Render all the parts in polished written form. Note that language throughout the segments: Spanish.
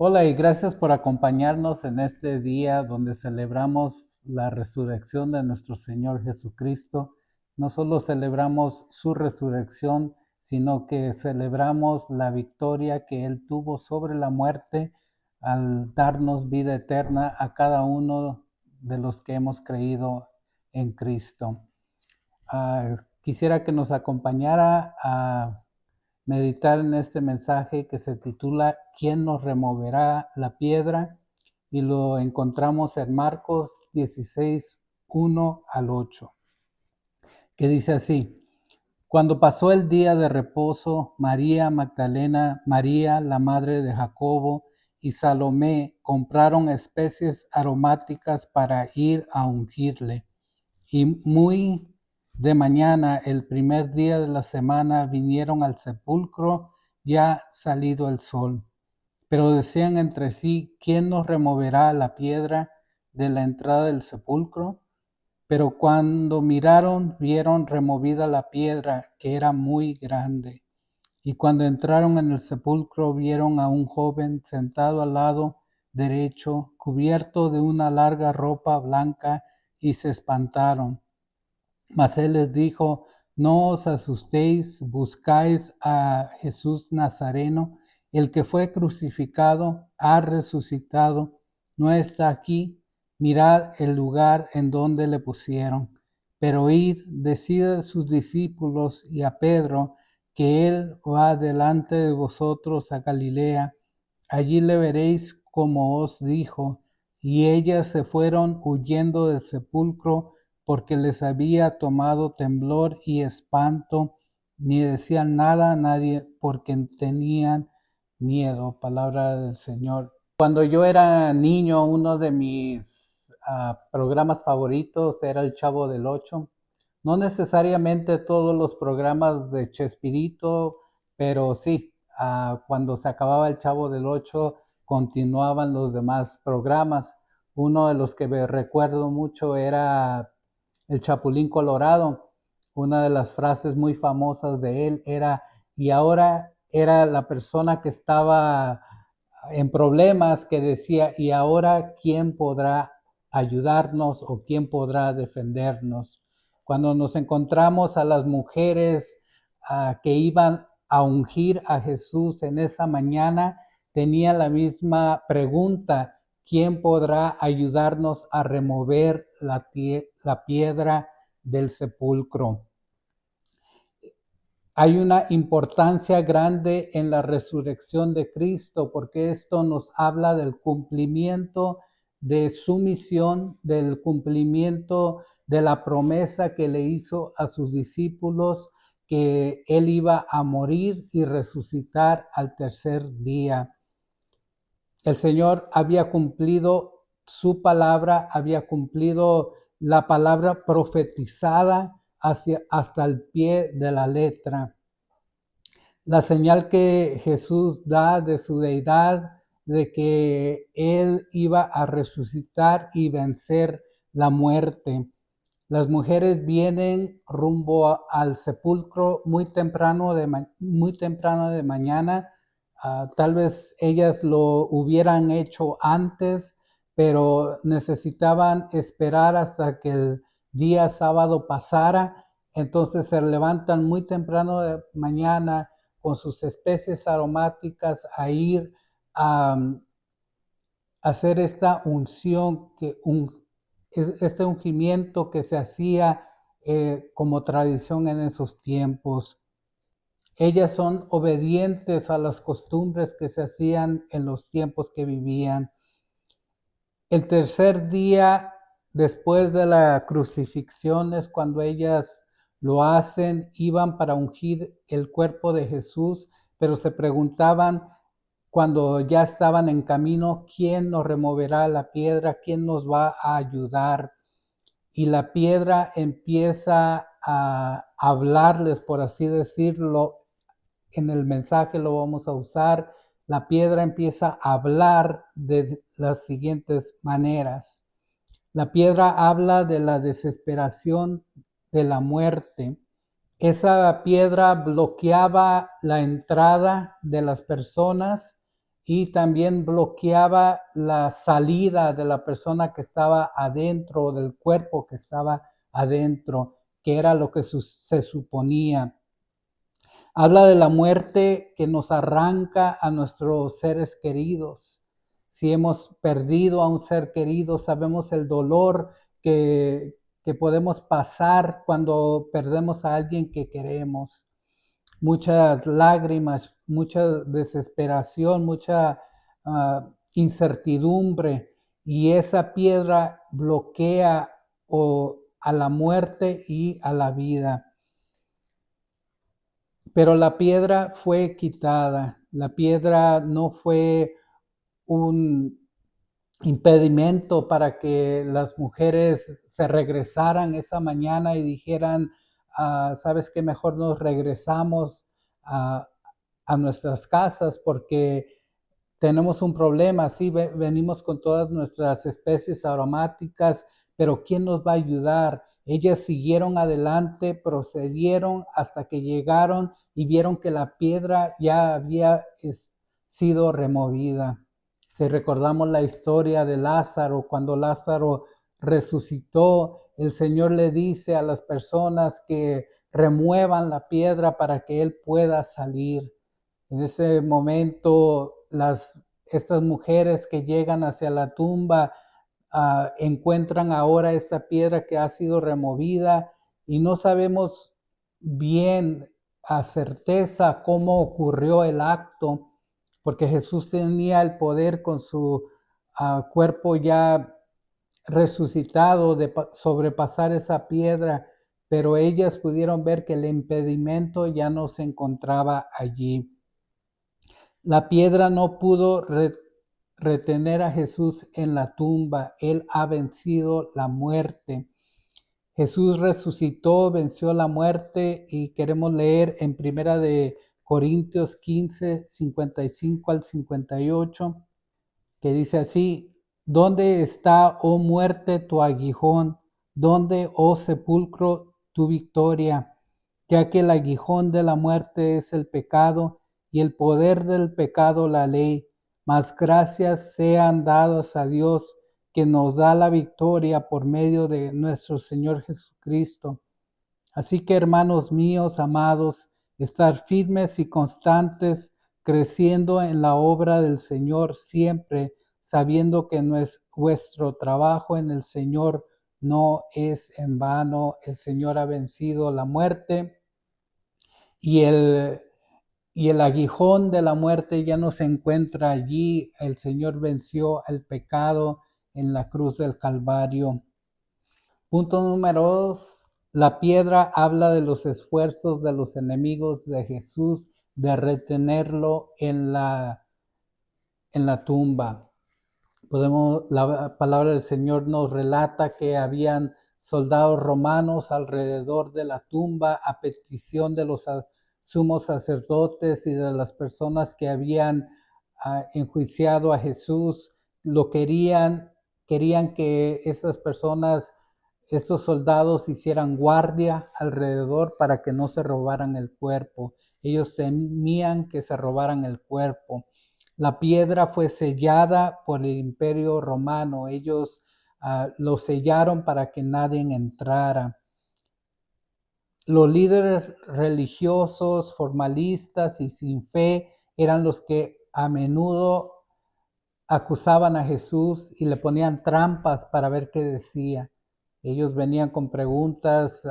Hola y gracias por acompañarnos en este día donde celebramos la resurrección de nuestro Señor Jesucristo. No solo celebramos su resurrección, sino que celebramos la victoria que Él tuvo sobre la muerte al darnos vida eterna a cada uno de los que hemos creído en Cristo. Quisiera que nos acompañara a meditar en este mensaje que se titula ¿Quién nos removerá la piedra? Y lo encontramos en Marcos 16, 1 al 8, que dice así: Cuando pasó el día de reposo, María Magdalena, María, la madre de Jacobo, y Salomé compraron especies aromáticas para ir a ungirle. Y muy de mañana, el primer día de la semana, vinieron al sepulcro ya salido el sol. Pero decían entre sí: ¿quién nos removerá la piedra de la entrada del sepulcro? Pero cuando miraron, vieron removida la piedra, que era muy grande. Y cuando entraron en el sepulcro, vieron a un joven sentado al lado derecho, cubierto de una larga ropa blanca, y se espantaron. Mas él les dijo: no os asustéis, buscáis a Jesús Nazareno, el que fue crucificado, ha resucitado, no está aquí, mirad el lugar en donde le pusieron. Pero id, decid a sus discípulos y a Pedro, que él va delante de vosotros a Galilea, allí le veréis como os dijo. Y ellas se fueron huyendo del sepulcro, porque les había tomado temblor y espanto, ni decían nada a nadie, porque tenían miedo. Palabra del Señor. Cuando yo era niño, uno de mis programas favoritos era El Chavo del Ocho. No necesariamente todos los programas de Chespirito, pero sí, cuando se acababa El Chavo del Ocho, continuaban los demás programas. Uno de los que me recuerdo mucho era El Chapulín Colorado. Una de las frases muy famosas de él era: y ahora era la persona que estaba en problemas, que decía: y ahora quién podrá ayudarnos o quién podrá defendernos. Cuando nos encontramos a las mujeres que iban a ungir a Jesús en esa mañana, tenía la misma pregunta: ¿quién podrá ayudarnos a remover la piedra del sepulcro? Hay una importancia grande en la resurrección de Cristo, porque esto nos habla del cumplimiento de su misión, del cumplimiento de la promesa que le hizo a sus discípulos, que él iba a morir y resucitar al tercer día. El Señor había cumplido su palabra, había cumplilido la palabra profetizada hasta el pie de la letra. La señal que Jesús da de su deidad, de que Él iba a resucitar y vencer la muerte. Las mujeres vienen rumbo al sepulcro muy temprano de mañana. Tal vez ellas lo hubieran hecho antes, pero necesitaban esperar hasta que el día sábado pasara. Entonces se levantan muy temprano de mañana con sus especies aromáticas a ir a hacer esta unción, este ungimiento que se hacía como tradición en esos tiempos. Ellas son obedientes a las costumbres que se hacían en los tiempos que vivían. El tercer día después de la crucifixión es cuando ellas lo hacen, iban para ungir el cuerpo de Jesús, pero se preguntaban cuando ya estaban en camino: ¿quién nos removerá la piedra? ¿Quién nos va a ayudar? Y la piedra empieza a hablarles, por así decirlo. En el mensaje lo vamos a usar. La piedra empieza a hablar de las siguientes maneras. La piedra habla de la desesperación de la muerte. Esa piedra bloqueaba la entrada de las personas y también bloqueaba la salida de la persona que estaba adentro, del cuerpo que estaba adentro, que era lo que se suponía. Habla de la muerte que nos arranca a nuestros seres queridos. Si hemos perdido a un ser querido, sabemos el dolor que podemos pasar cuando perdemos a alguien que queremos. Muchas lágrimas, mucha desesperación, mucha incertidumbre, y esa piedra bloquea a la muerte y a la vida. Pero la piedra fue quitada. La piedra no fue un impedimento para que las mujeres se regresaran esa mañana y dijeran, sabes que mejor nos regresamos a, a nuestras casas porque tenemos un problema. Sí, venimos con todas nuestras especies aromáticas, pero ¿quién nos va a ayudar? Ellas siguieron adelante, procedieron hasta que llegaron y vieron que la piedra ya había sido removida. Si recordamos la historia de Lázaro, cuando Lázaro resucitó, el Señor le dice a las personas que remuevan la piedra para que él pueda salir. En ese momento, estas mujeres que llegan hacia la tumba encuentran ahora esa piedra que ha sido removida, y no sabemos bien a certeza cómo ocurrió el acto, porque Jesús tenía el poder con su cuerpo ya resucitado de sobrepasar esa piedra, pero ellas pudieron ver que el impedimento ya no se encontraba allí. La piedra no pudo retener a Jesús en la tumba. Él ha vencido la muerte. Jesús resucitó, venció la muerte, y queremos leer en Primera de Corintios 15, 55 al 58, que dice así: ¿Dónde está, oh muerte, tu aguijón? ¿Dónde, oh sepulcro, tu victoria? Ya que el aguijón de la muerte es el pecado, y el poder del pecado la ley. Mas gracias sean dadas a Dios, que nos da la victoria por medio de nuestro Señor Jesucristo. Así que, hermanos míos amados, estar firmes y constantes, creciendo en la obra del Señor siempre, sabiendo que vuestro trabajo en el Señor no es en vano. El Señor ha vencido la muerte, y el aguijón de la muerte ya no se encuentra allí. El Señor venció el pecado en la cruz del Calvario. Punto número 2. La piedra habla de los esfuerzos de los enemigos de Jesús de retenerlo en la tumba. La palabra del Señor nos relata que habían soldados romanos alrededor de la tumba a petición de los sumos sacerdotes y de las personas que habían enjuiciado a Jesús. Querían que esas personas, estos soldados, hicieran guardia alrededor para que no se robaran el cuerpo. Ellos temían que se robaran el cuerpo. La piedra fue sellada por el Imperio Romano. Ellos lo sellaron para que nadie entrara. Los líderes religiosos, formalistas y sin fe eran los que a menudo acusaban a Jesús y le ponían trampas para ver qué decía. Ellos venían con preguntas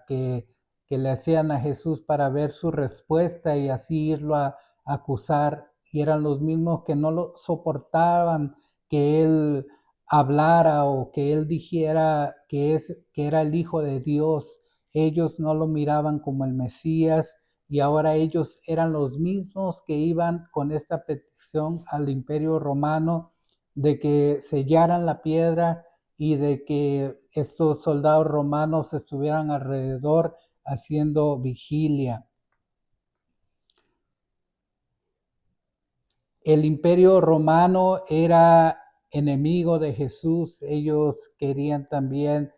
que le hacían a Jesús para ver su respuesta y así irlo a acusar. Y eran los mismos que no lo soportaban que él hablara o que él dijera que era el Hijo de Dios. Ellos no lo miraban como el Mesías, y ahora ellos eran los mismos que iban con esta petición al Imperio Romano de que sellaran la piedra y de que estos soldados romanos estuvieran alrededor haciendo vigilia. El Imperio Romano era enemigo de Jesús. Ellos querían también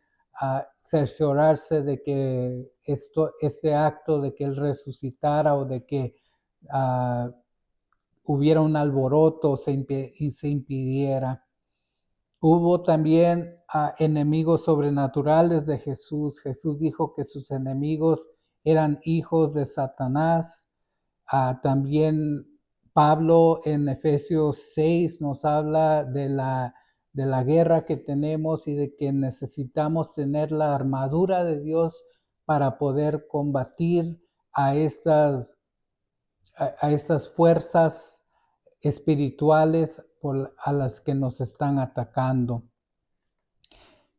cerciorarse de que este acto de que él resucitara o de que hubiera un alboroto, y se impidiera. Hubo también enemigos sobrenaturales de Jesús. Jesús dijo que sus enemigos eran hijos de Satanás. También Pablo en Efesios 6 nos habla de la guerra que tenemos y de que necesitamos tener la armadura de Dios para poder combatir a estas fuerzas espirituales a las que nos están atacando.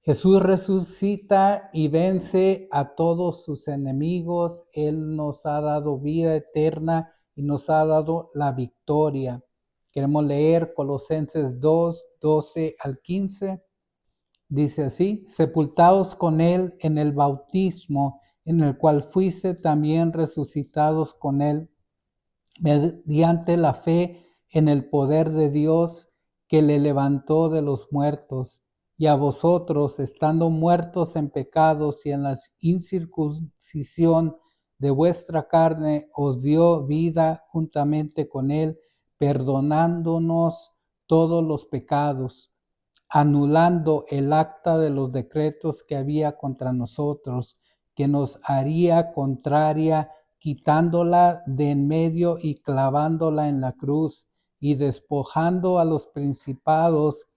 Jesús resucita y vence a todos sus enemigos. Él nos ha dado vida eterna y nos ha dado la victoria. Queremos leer Colosenses 2, 12 al 15. Dice así: sepultados con él en el bautismo, en el cual fuiste también resucitados con él, mediante la fe en el poder de Dios que le levantó de los muertos. Y a vosotros, estando muertos en pecados y en la incircuncisión de vuestra carne, os dio vida juntamente con él, perdonándonos todos los pecados, anulando el acta de los decretos que había contra nosotros, que nos haría contraria, quitándola de en medio y clavándola en la cruz, y despojando a los principados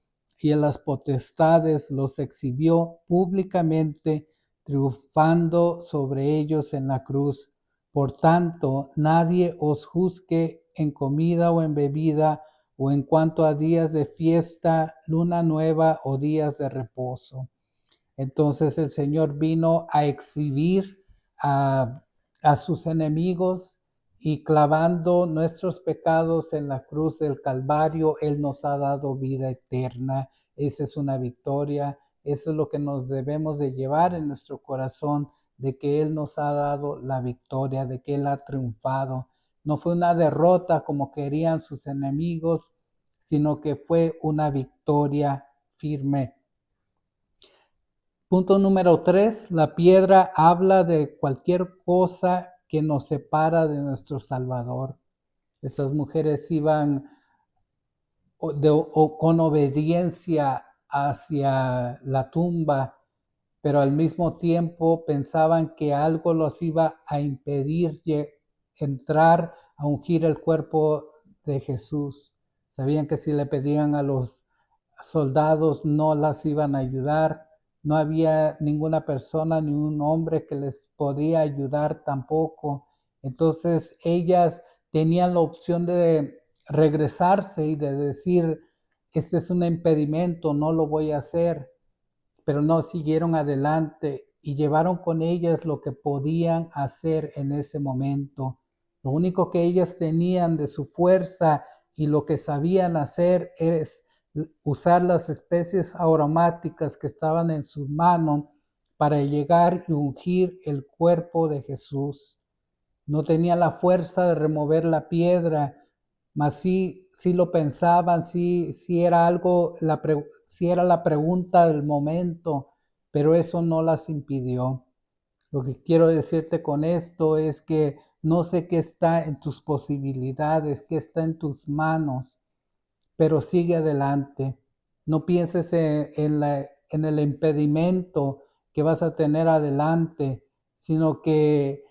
y a las potestades, los exhibió públicamente, triunfando sobre ellos en la cruz. Por tanto, nadie os juzgue en comida o en bebida, o en cuanto a días de fiesta, luna nueva o días de reposo. Entonces el Señor vino a exhibir a sus enemigos, y clavando nuestros pecados en la cruz del Calvario, Él nos ha dado vida eterna. Esa es una victoria. Eso es lo que nos debemos de llevar en nuestro corazón, de que Él nos ha dado la victoria, de que Él ha triunfado. No fue una derrota como querían sus enemigos, sino que fue una victoria firme. Punto número 3, la piedra habla de cualquier cosa que nos separa de nuestro Salvador. Esas mujeres iban con obediencia hacia la tumba, pero al mismo tiempo pensaban que algo los iba a impedir entrar a ungir el cuerpo de Jesús. Sabían que si le pedían a los soldados no las iban a ayudar. No había ninguna persona ni un hombre que les podía ayudar tampoco. Entonces ellas tenían la opción de regresarse y de decir: este es un impedimento, no lo voy a hacer. Pero no, siguieron adelante y llevaron con ellas lo que podían hacer en ese momento. Lo único que ellas tenían de su fuerza y lo que sabían hacer es usar las especies aromáticas que estaban en sus manos para llegar y ungir el cuerpo de Jesús. No tenían la fuerza de remover la piedra, mas sí lo pensaban, sí era algo, sí era la pregunta del momento, pero eso no las impidió. Lo que quiero decirte con esto es que no sé qué está en tus posibilidades, qué está en tus manos, pero sigue adelante. No pienses en el impedimento que vas a tener adelante, sino que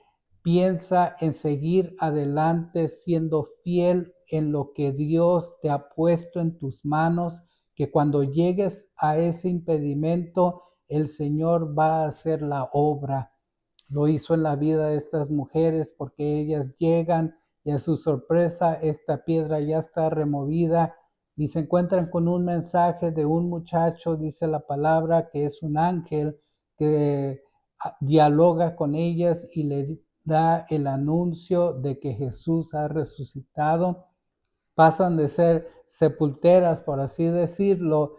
piensa en seguir adelante siendo fiel en lo que Dios te ha puesto en tus manos, que cuando llegues a ese impedimento, el Señor va a hacer la obra. Lo hizo en la vida de estas mujeres, porque ellas llegan y a su sorpresa esta piedra ya está removida y se encuentran con un mensaje de un muchacho, dice la palabra, que es un ángel que dialoga con ellas y le da el anuncio de que Jesús ha resucitado. Pasan de ser sepulteras, por así decirlo,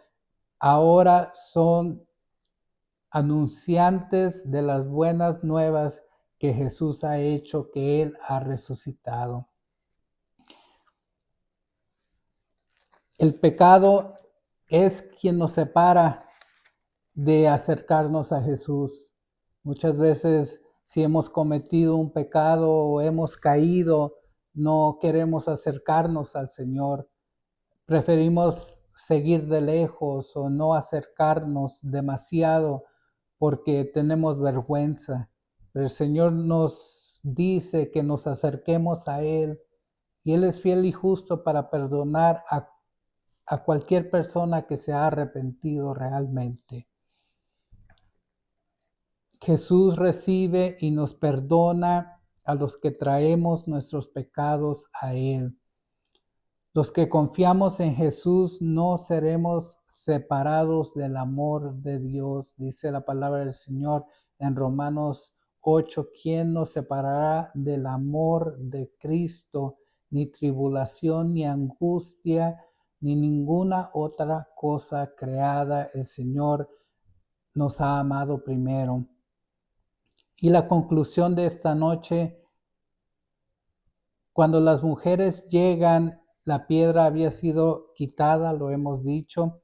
ahora son anunciantes de las buenas nuevas que Jesús ha hecho, que Él ha resucitado. El pecado es quien nos separa de acercarnos a Jesús. Muchas veces, si hemos cometido un pecado o hemos caído, no queremos acercarnos al Señor. Preferimos seguir de lejos o no acercarnos demasiado porque tenemos vergüenza. Pero el Señor nos dice que nos acerquemos a Él y Él es fiel y justo para perdonar a cualquier persona que se ha arrepentido realmente. Jesús recibe y nos perdona a los que traemos nuestros pecados a Él. Los que confiamos en Jesús no seremos separados del amor de Dios, dice la palabra del Señor en Romanos 8. ¿Quién nos separará del amor de Cristo? Ni tribulación, ni angustia, ni ninguna otra cosa creada. El Señor nos ha amado primero. Y la conclusión de esta noche: cuando las mujeres llegan, la piedra había sido quitada, lo hemos dicho,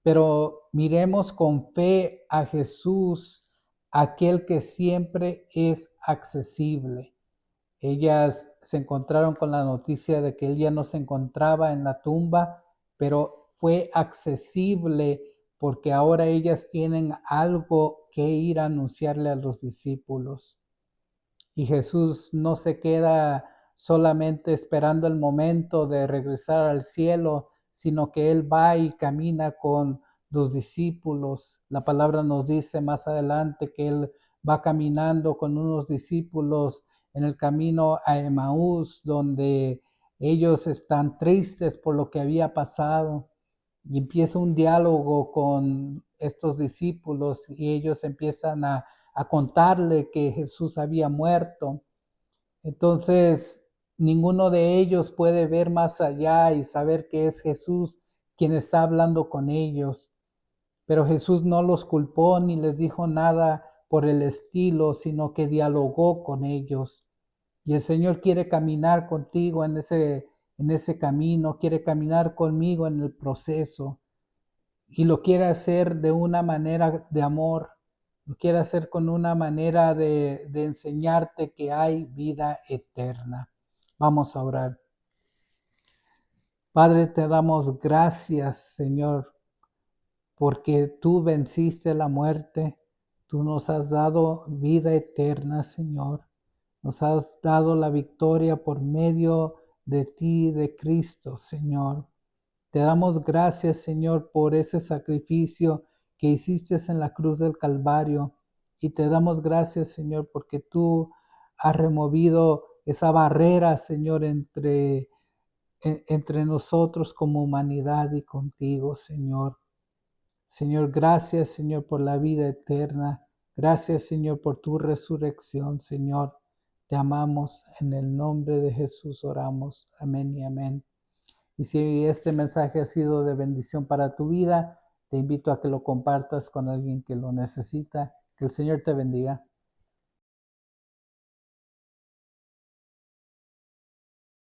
pero miremos con fe a Jesús, aquel que siempre es accesible. Ellas se encontraron con la noticia de que él ya no se encontraba en la tumba, pero fue accesible porque ahora ellas tienen algo que ir a anunciarle a los discípulos. Y Jesús no se queda solamente esperando el momento de regresar al cielo, sino que Él va y camina con los discípulos. La palabra nos dice más adelante que Él va caminando con unos discípulos en el camino a Emaús, donde ellos están tristes por lo que había pasado. Y empieza un diálogo con estos discípulos y ellos empiezan a contarle que Jesús había muerto. Entonces, ninguno de ellos puede ver más allá y saber que es Jesús quien está hablando con ellos. Pero Jesús no los culpó ni les dijo nada por el estilo, sino que dialogó con ellos. Y el Señor quiere caminar contigo en ese camino, quiere caminar conmigo en el proceso. Y lo quiere hacer de una manera de amor, lo quiere hacer con una manera de enseñarte que hay vida eterna. Vamos a orar. Padre, te damos gracias, Señor, porque tú venciste la muerte, tú nos has dado vida eterna, Señor. Nos has dado la victoria por medio de ti, de Cristo, Señor. Te damos gracias, Señor, por ese sacrificio que hiciste en la cruz del Calvario. Y te damos gracias, Señor, porque tú has removido esa barrera, Señor, entre nosotros como humanidad y contigo, Señor. Señor, gracias, Señor, por la vida eterna. Gracias, Señor, por tu resurrección, Señor. Te amamos. En el nombre de Jesús oramos. Amén y amén. Y si este mensaje ha sido de bendición para tu vida, te invito a que lo compartas con alguien que lo necesita. Que el Señor te bendiga.